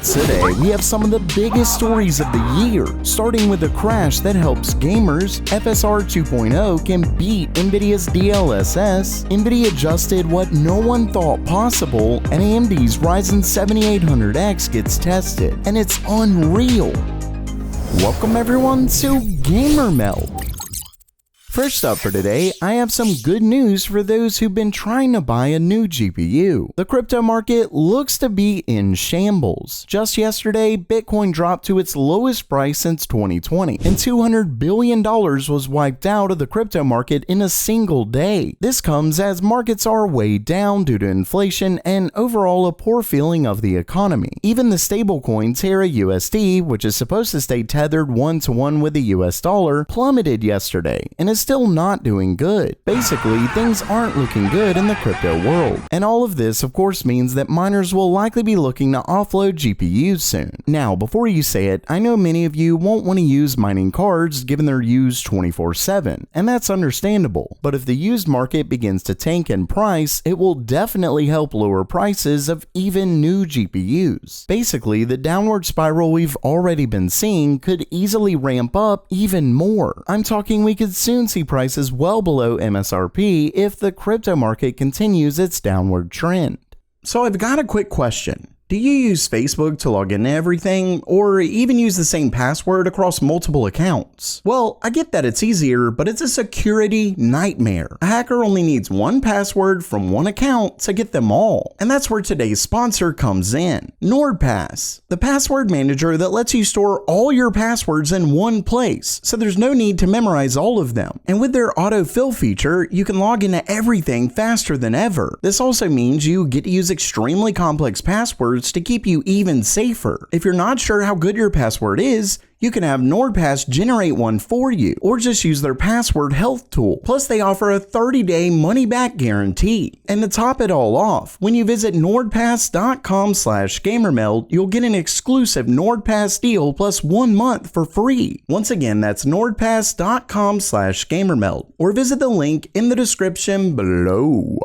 Today, we have some of the biggest stories of the year, starting with a crash that helps gamers, FSR 2.0 can beat Nvidia's DLSS, Nvidia adjusted what no one thought possible, and AMD's Ryzen 7800X gets tested, and it's unreal. Welcome everyone to Gamer Meld. First up for today, I have some good news for those who've been trying to buy a new GPU. The crypto market looks to be in shambles. Just yesterday, Bitcoin dropped to its lowest price since 2020, and $200 billion was wiped out of the crypto market in a single day. This comes as markets are way down due to inflation and overall a poor feeling of the economy. Even the stablecoin Terra USD, which is supposed to stay tethered 1-to-1 with the US dollar, plummeted yesterday and is still not doing good. Basically, things aren't looking good in the crypto world. And all of this, of course, means that miners will likely be looking to offload GPUs soon. Now, before you say it, I know many of you won't want to use mining cards given they're used 24/7, and that's understandable. But if the used market begins to tank in price, it will definitely help lower prices of even new GPUs. Basically, the downward spiral we've already been seeing could easily ramp up even more. I'm talking we could soon see prices well below MSRP if the crypto market continues its downward trend. So I've got a quick question. Do you use Facebook to log into everything, or even use the same password across multiple accounts? Well, I get that it's easier, but it's a security nightmare. A hacker only needs one password from one account to get them all. And that's where today's sponsor comes in, NordPass, the password manager that lets you store all your passwords in one place, so there's no need to memorize all of them. And with their autofill feature, you can log into everything faster than ever. This also means you get to use extremely complex passwords to keep you even safer. If you're not sure how good your password is, you can have NordPass generate one for you, or just use their password health tool. Plus, they offer a 30-day money-back guarantee. And to top it all off, when you visit nordpass.com/gamermeld, you'll get an exclusive NordPass deal plus 1 month for free. Once again, that's nordpass.com/gamermeld, or visit the link in the description below.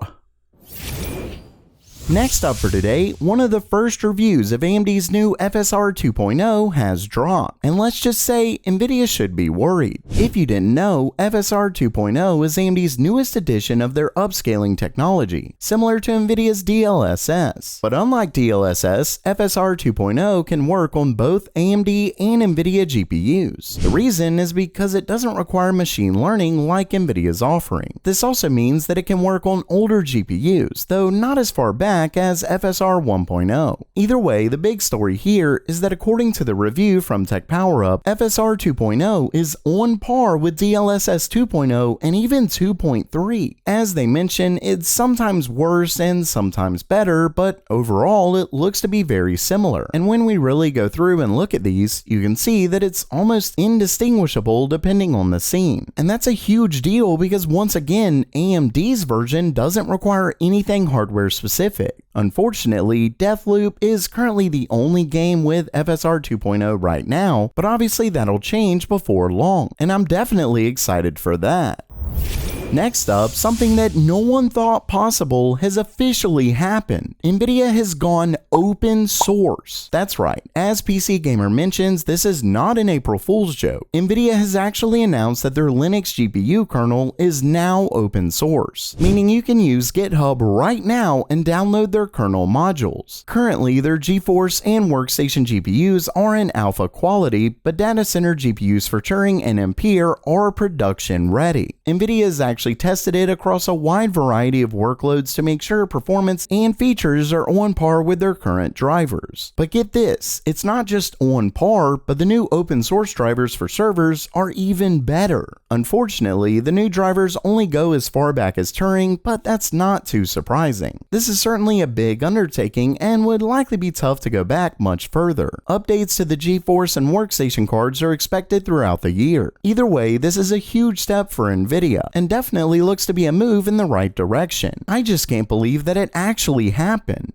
Next up for today, one of the first reviews of AMD's new FSR 2.0 has dropped, and let's just say Nvidia should be worried. If you didn't know, FSR 2.0 is AMD's newest edition of their upscaling technology, similar to Nvidia's DLSS. But unlike DLSS, FSR 2.0 can work on both AMD and Nvidia GPUs. The reason is because it doesn't require machine learning like Nvidia's offering. This also means that it can work on older GPUs, though not as far back as FSR 1.0. Either way, the big story here is that according to the review from Tech Power Up, FSR 2.0 is on par with DLSS 2.0 and even 2.3. As they mention, it's sometimes worse and sometimes better, but overall it looks to be very similar. And when we really go through and look at these, you can see that it's almost indistinguishable depending on the scene. And that's a huge deal because once again, AMD's version doesn't require anything hardware specific. Unfortunately, Deathloop is currently the only game with FSR 2.0 right now, but obviously that'll change before long, and I'm definitely excited for that. Next up, something that no one thought possible has officially happened. Nvidia has gone open source. That's right. As PC Gamer mentions, this is not an April Fool's joke. Nvidia has actually announced that their Linux GPU kernel is now open source, meaning you can use GitHub right now and download their kernel modules. Currently, their GeForce and workstation GPUs are in alpha quality, but data center GPUs for Turing and Ampere are production ready. Nvidia is actually tested it across a wide variety of workloads to make sure performance and features are on par with their current drivers. But get this, it's not just on par, but the new open source drivers for servers are even better. Unfortunately, the new drivers only go as far back as Turing, but that's not too surprising. This is certainly a big undertaking and would likely be tough to go back much further. Updates to the GeForce and workstation cards are expected throughout the year. Either way, this is a huge step for Nvidia, and definitely looks to be a move in the right direction. I just can't believe that it actually happened.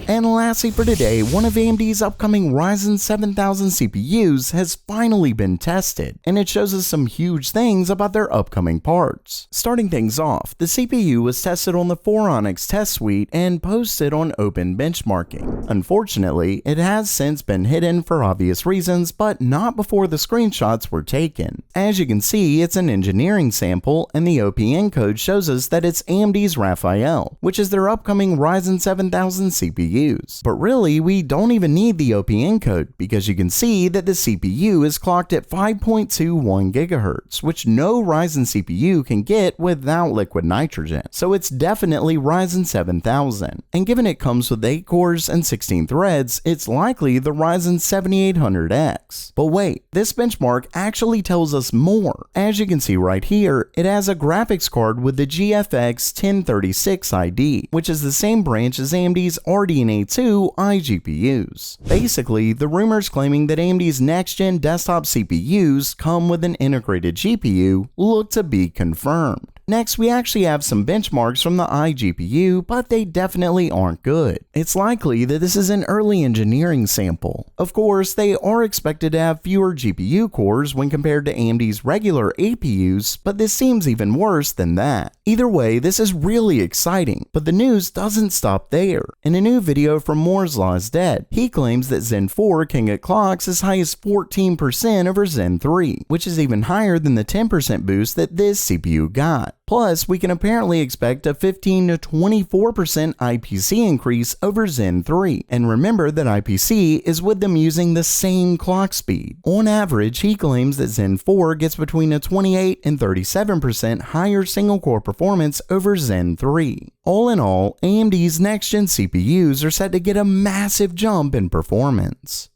And lastly for today, one of AMD's upcoming Ryzen 7000 CPUs has finally been tested, and it shows us some huge things about their upcoming parts. Starting things off, the CPU was tested on the 4 Onyx test suite and posted on Open Benchmarking. Unfortunately, it has since been hidden for obvious reasons, but not before the screenshots were taken. As you can see, it's an engineering sample, and the OPN code shows us that it's AMD's Raphael, which is their upcoming Ryzen 7000 CPUs. But really, we don't even need the OPN code, because you can see that the CPU is clocked at 5.21 GHz, which no Ryzen CPU can get without liquid nitrogen. So it's definitely Ryzen 7000. And given it comes with 8 cores and 16 threads, it's likely the Ryzen 7800X. But wait, this benchmark actually tells us more. As you can see right here, it has a graphics card with the GFX 1036 ID, which is the same branch as AMD's RDNA 2 iGPUs. Basically, the rumors claiming that AMD's next-gen desktop CPUs come with an integrated GPU look to be confirmed. Next, we actually have some benchmarks from the iGPU, but they definitely aren't good. It's likely that this is an early engineering sample. Of course, they are expected to have fewer GPU cores when compared to AMD's regular APUs, but this seems even worse than that. Either way, this is really exciting, but the news doesn't stop there. In a new video from Moore's Law is Dead, he claims that Zen 4 can get clocks as high as 14% over Zen 3, which is even higher than the 10% boost that this CPU got. Plus, we can apparently expect a 15 to 24% IPC increase over Zen 3, and remember that IPC is with them using the same clock speed. On average, he claims that Zen 4 gets between a 28 and 37% higher single-core performance over Zen 3. All in all, AMD's next-gen CPUs are set to get a massive jump in performance.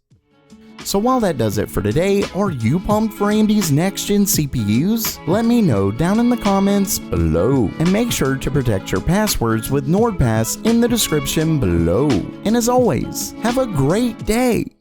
So while that does it for today, are you pumped for AMD's next-gen CPUs? Let me know down in the comments below. And make sure to protect your passwords with NordPass in the description below. And as always, have a great day!